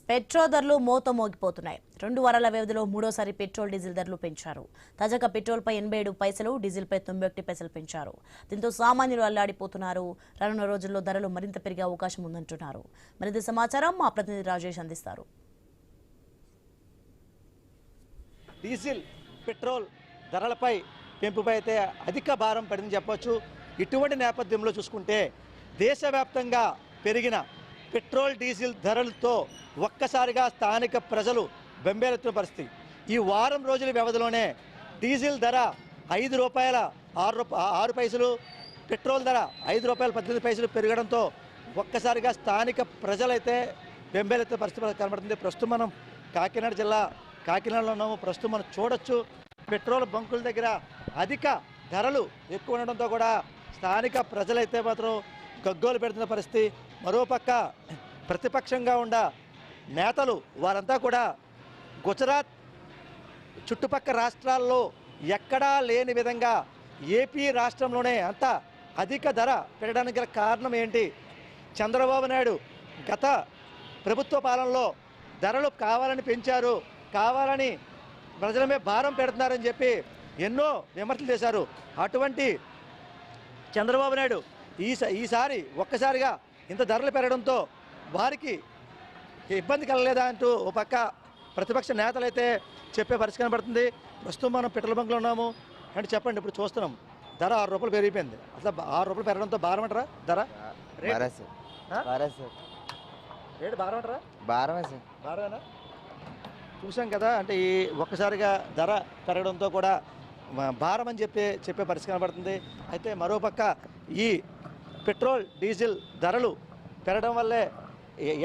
Petrol ధరలు మోగిపోతున్నాయి. 2 వారాల వ్యవధిలో మూడోసారి పెట్రోల్ డీజిల్ ధరలు పెంచారు. తాజాగా పెట్రోల్పై 87 పైసలు, డీజిల్పై 91 పైసలు పెంచారు. దీంతో సామాన్యులు అల్లాడిపోతున్నారు. రానున్న రోజుల్లో ధరలు మరింత పెరిగే అవకాశం ఉందంటున్నారు. మరింత సమాచారం మా ప్రతినిధి రాజేష్ అందిస్తారు. డీజిల్ పెట్రోల్ ధరలపై పెంపుపై అయితే అధిక భారం పడిందని చెప్పొచ్చు. ఇటువంటి నేపథ్యంలో చూసుకుంటే దేశవ్యాప్తంగా పెరిగిన పెట్రోల్ డీజిల్ ధరలతో ఒక్కసారిగా స్థానిక ప్రజలు బెంబేలెత్తిన పరిస్థితి. ఈ వారం రోజుల వ్యవధిలోనే డీజిల్ ధర ₹5.06, పెట్రోల్ ధర ₹5.18 పెరగడంతో ఒక్కసారిగా స్థానిక ప్రజలైతే బెంబేలెత్తిన పరిస్థితి కనబడుతుంది. ప్రస్తుతం మనం కాకినాడ జిల్లా కాకినాడలో ఉన్నాము. ప్రస్తుతం మనం చూడొచ్చు పెట్రోల్ బంకుల దగ్గర అధిక ధరలు ఎక్కువ ఉండడంతో కూడా స్థానిక ప్రజలైతే మాత్రం గగ్గోలు పెడుతున్న పరిస్థితి. మరోపక్క ప్రతిపక్షంగా ఉన్న నేతలు వారంతా కూడా గుజరాత్ చుట్టుపక్కల రాష్ట్రాల్లో ఎక్కడా లేని విధంగా ఏపీ రాష్ట్రంలోనే అంత అధిక ధర పెరగడానికి గల కారణం ఏంటి? చంద్రబాబు నాయుడు గత ప్రభుత్వ పాలనలో ధరలు కావాలని పెంచారు, కావాలని ప్రజలమే భారం పెడుతున్నారని చెప్పి ఎన్నో విమర్శలు చేశారు. అటువంటి చంద్రబాబు నాయుడు ఈసారి ఒక్కసారిగా ఇంత ధరలు పెరగడంతో వారికి ఇబ్బంది కలగలేదా అంటూ ఓ పక్క ప్రతిపక్ష నేతలైతే చెప్పే పరిస్థితి కనబడుతుంది. ప్రస్తుతం మనం పెట్రోల్ బంక్లో ఉన్నాము అంటే చెప్పండి, ఇప్పుడు చూస్తున్నాం ధర ₹6 పెరిగిపోయింది. అసలు ₹6 పెరగడంతో భారం అంటారా? ధర రేటు భారం అంటారా? భారమేనా? చూసాం కదా, అంటే ఈ ఒక్కసారిగా ధర పెరగడంతో కూడా భారం అని చెప్పే పరిస్థితి కనబడుతుంది. అయితే మరోపక్క ఈ పెట్రోల్ డీజిల్ ధరలు పెరగడం వల్లే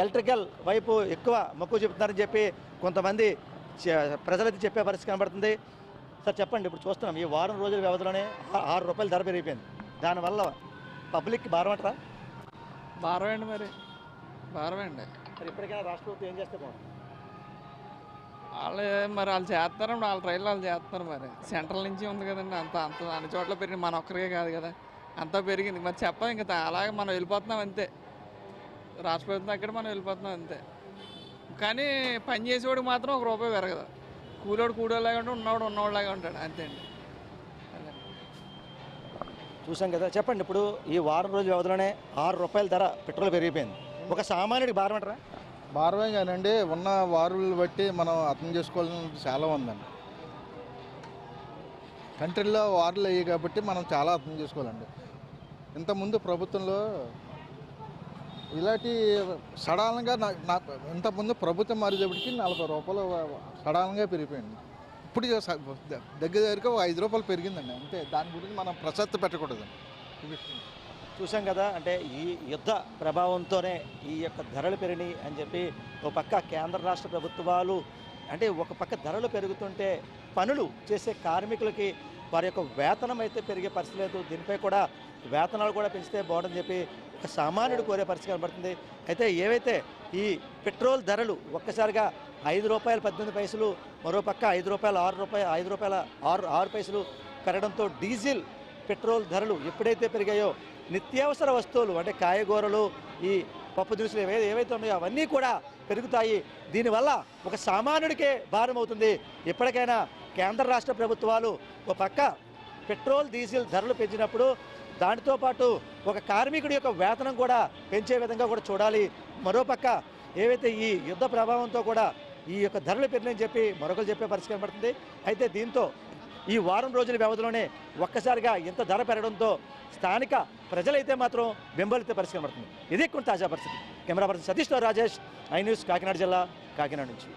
ఎలక్ట్రికల్ వైపు ఎక్కువ మక్కువ చెబుతున్నారని చెప్పి కొంతమంది ప్రజలైతే చెప్పే పరిస్థితి కనబడుతుంది. సార్ చెప్పండి, ఇప్పుడు చూస్తున్నాం ఈ వారం రోజుల వ్యవధిలోనే ₹6 ధర పెరిగిపోయింది. దానివల్ల పబ్లిక్కి భారం అంటారా? భారమండి, మరి భారమండి. మరి ఇప్పటికైనా రాష్ట్ర ప్రభుత్వం ఏం చేస్తే బాగుంటుంది? వాళ్ళు చేస్తారు, వాళ్ళ ట్రైన్లు వాళ్ళు చేస్తున్నారు. మరి సెంట్రల్ నుంచి ఉంది కదండి, అంత అన్ని చోట్ల పెరిగింది. మన ఒక్కరికే కాదు కదా, అంతా పెరిగింది. మరి చెప్పాలి ఇంకా అలాగే మనం వెళ్ళిపోతున్నాం అంతే. రాష్ట్ర ప్రభుత్వం అక్కడ మనం వెళ్ళిపోతున్నాం అంతే. కానీ పని చేసేవాడికి మాత్రం ₹1 పెరగదు. కూలోలాగా ఉంటాడు, ఉన్నవాడిలాగా ఉంటాడు అంతే అండి. చూసాం కదా, చెప్పండి ఇప్పుడు ఈ వారం రోజుల వ్యవధిలోనే ₹6 ధర పెట్రోల్ పెరిగిపోయింది. ఒక సామాన్యుడికి భారం అంటారా? భారమే కానండి, ఉన్న వారులు బట్టి మనం అర్థం చేసుకోవాల్సిన చాలా ఉందండి. కంట్రీలో వారులు అయ్యాయి కాబట్టి మనం చాలా అర్థం చేసుకోవాలండి. ఇంతకుముందు ప్రభుత్వంలో ఇలాంటి సడన్గా నాకు ఇంతకుముందు ప్రభుత్వం మారేటప్పటికి ₹40 సడన్గా పెరిగిపోయింది. ఇప్పుడు దగ్గరికి ₹5 పెరిగిందండి అంతే. దాని గురించి మనం ప్రసక్తి పెట్టకూడదు. చూసాం కదా, అంటే ఈ యుద్ధ ప్రభావంతోనే ఈ యొక్క ధరలు పెరిగినాయి అని చెప్పి ఒక పక్క కేంద్ర రాష్ట్ర ప్రభుత్వాలు అంటే ఒక పక్క ధరలు పెరుగుతుంటే పనులు చేసే కార్మికులకి వారి యొక్క వేతనం అయితే పెరిగే పరిస్థితి లేదు. దీనిపై కూడా వేతనాలు కూడా పెంచితే బాగుంటుందని చెప్పి ఒక సామాన్యుడు కోరే పరిస్థితి కనబడుతుంది. అయితే ఏవైతే ఈ పెట్రోల్ ధరలు ఒక్కసారిగా ₹5.18, మరోపక్క ₹5.06 పెరగడంతో డీజిల్ పెట్రోల్ ధరలు ఎప్పుడైతే పెరిగాయో నిత్యావసర వస్తువులు అంటే కాయగూరలు, ఈ పప్పు దినుసులు ఏవైతే ఉన్నాయో అవన్నీ కూడా పెరుగుతాయి. దీనివల్ల ఒక సామాన్యుడికే భారం అవుతుంది. ఎప్పటికైనా కేంద్ర రాష్ట్ర ప్రభుత్వాలు ఒక పక్క పెట్రోల్ డీజిల్ ధరలు పెంచినప్పుడు దానితో పాటు ఒక కార్మికుడి యొక్క వేతనం కూడా పెంచే విధంగా కూడా చూడాలి. మరోపక్క ఏవైతే ఈ యుద్ధ ప్రభావంతో కూడా ఈ యొక్క ధరలు పెరిగినాయని చెప్పి మరొకరు చెప్పే పరిస్థితి కనబడుతుంది. అయితే దీంతో ఈ వారం రోజుల వ్యవధిలోనే ఒక్కసారిగా ఇంత ధర పెరగడంతో స్థానిక ప్రజలైతే మాత్రం బెంబలెత్తే పరిస్థితి కనబడుతుంది. ఇది కొంత తాజా పరిస్థితి. కెమెరా పర్సన్ సతీష్తో రాజేష్, ఐ న్యూస్, కాకినాడ జిల్లా, కాకినాడ నుంచి.